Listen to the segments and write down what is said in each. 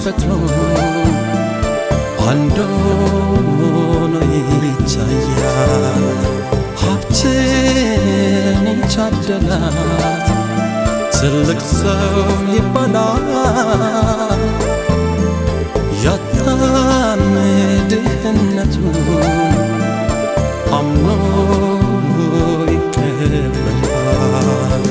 ተፈጥሮ አንድ ሆኖ ይታያል ሀብትን የታደላት ትልቅ ሰው ይባላል ያጣም ድህነቱን አምኖ ይቀበላል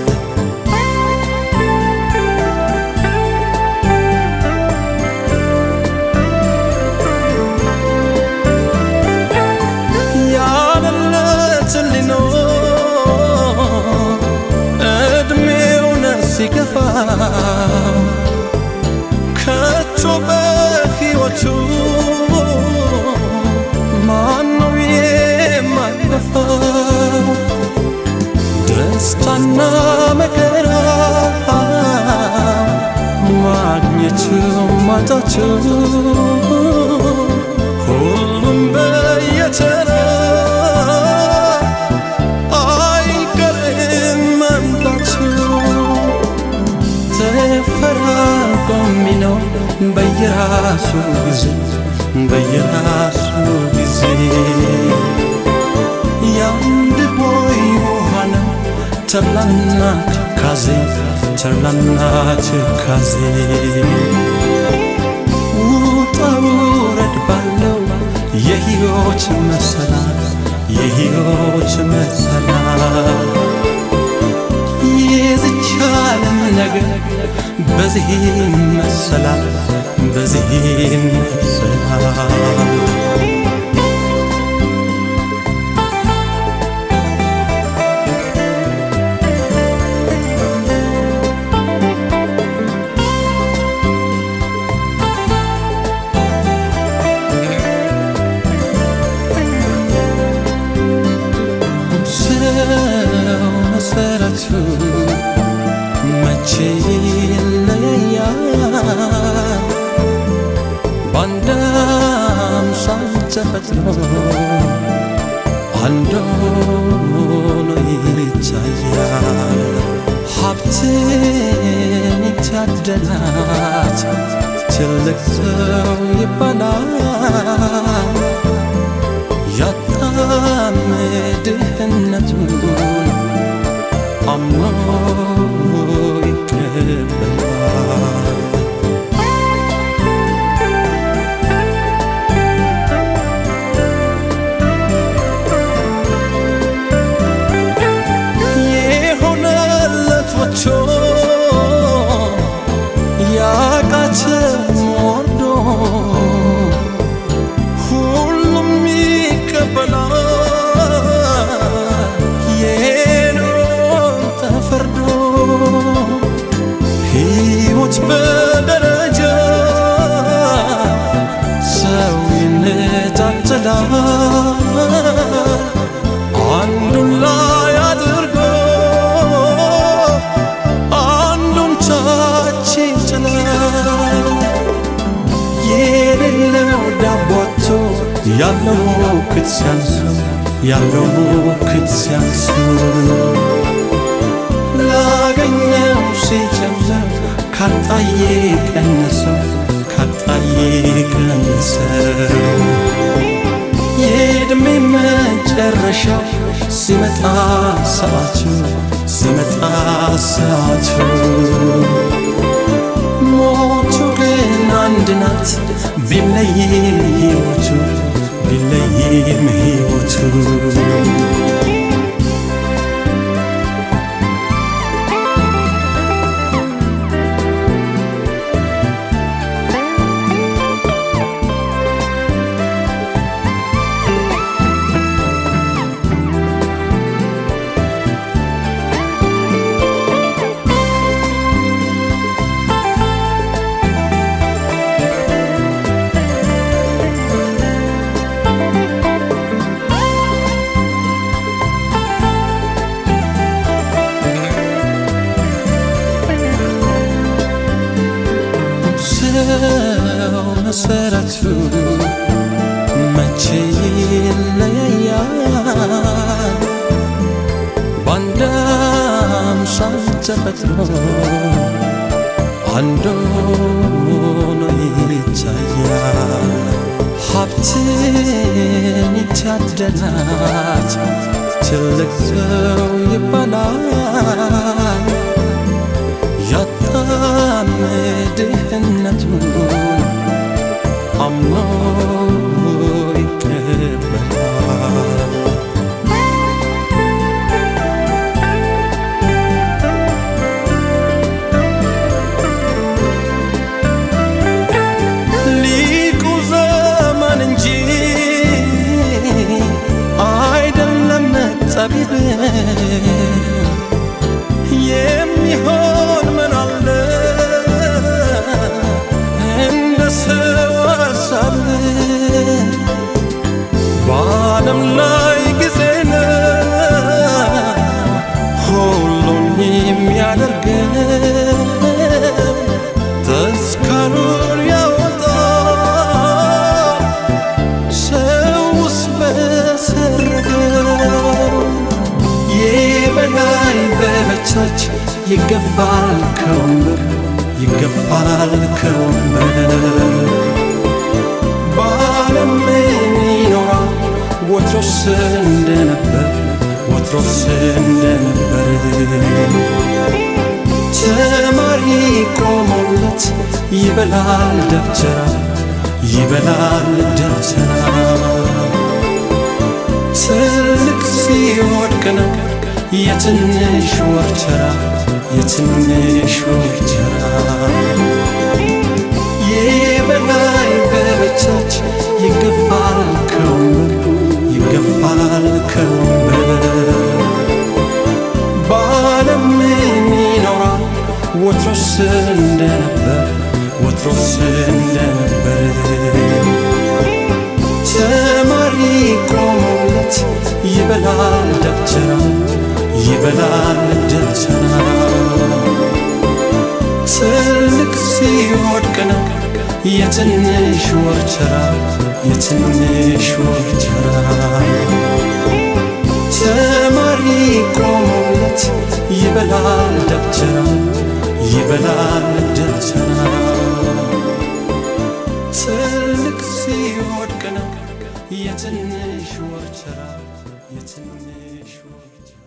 ያለለትን ሊኖር እድሜውን ሲገፋ ከቶ በሕይወቱ ማነው የማይገፋው ደስታና መከራ ማግኘቱ ማጣቱ ሁሉም በየተራ አይቀርም መምጣቱ ተፈራርቆ የሚኖር በየራሱ ጊዜ ያንድ ቦይ ውሃ ነው ተድላና ትካዜ ውጣ ውረድ ባለው የሕይወት መሰላል የዚች ዓለም ነገር በዚህ መሰላል መሰረቱ መቼ ይለያል በአንድ አምሳል ተፈጥሮ አንድ ሆኖ ይታያል ሀብትን የታደላት ትልቅ ሰው ይባላል ያጣም ድህነቱን አምኖ ይቀበላል የሆነለት ወጥቶ ያቃተው ወርዶ ሁሉም ይቀበላል የኖር ተፈርዶ ሕይወት በደረጃ ሰው ይነጣጠላል አንዱን ላይ አድርጎ አንዱን ታች ይጥላል የሌለው ዳቦ አጥቶ ያለው ክትሲያንሱ ላገኘው ሲጀምር ካጣዬ ቀነሰው የዕድሜ መጨረሻው ሲመጣ ሰዓቱ ሞቱ ግን አንድ ናት ቢለይም ሕይወቱ ሰው መሰረቱ መቼ ይለያል በአንድ አምሳል ተፈጥሮ አንድ ሆኖ ይታያል። ሀብትን ይታደላት ትልቅ ሰው ይባላል። ያጣም ድህነቱን አምኖ ይቀበላል። ሊቁ ዘመን እንጂ አይደለም ጠቢብ የሚሆን ምን አለ እንደ ሰው ሐሳብ። በዓለም ላይ ጊዜ ነው ሁሉን የሚያደርገው። ተስካሩን ያወጣል ሰውስ በሰረገው። የበላይ በበታች ይገፋል ከወንበር ይገፋል ከወንበር። በዓለም ይኖራል ወትሮስ እንደነበር ወትሮስ እንደነበር። ተማሪ ቆሞለት ይበላል ደብተራ ይበላል ደብተራ። ትልቅ ሲወድቅ ነው የትንሽ ወርቸራ የትንሽ ወርቸራ። የበላይ በበታች ይገፋል ከወንበር ይገፋል ከወንበር። በዓለም ይኖራል ወትሮስ እንደነበር ወትሮስ እንደነበር። ተማሪ ቆሞለት ይበላል ደብተራ ይበላል ደብተራ። ትልቅ ሲወድቅ ነው የትንሽ ወርቸራ የትንሽ ወርቸራ። ተማሪ ቆሞለት ይበላል ደብተራ ይበላል ደብተራ። ትልቅ ሲወድቅ ነው የትንሽ ወርቸራ የትንሽ ወርቸራ።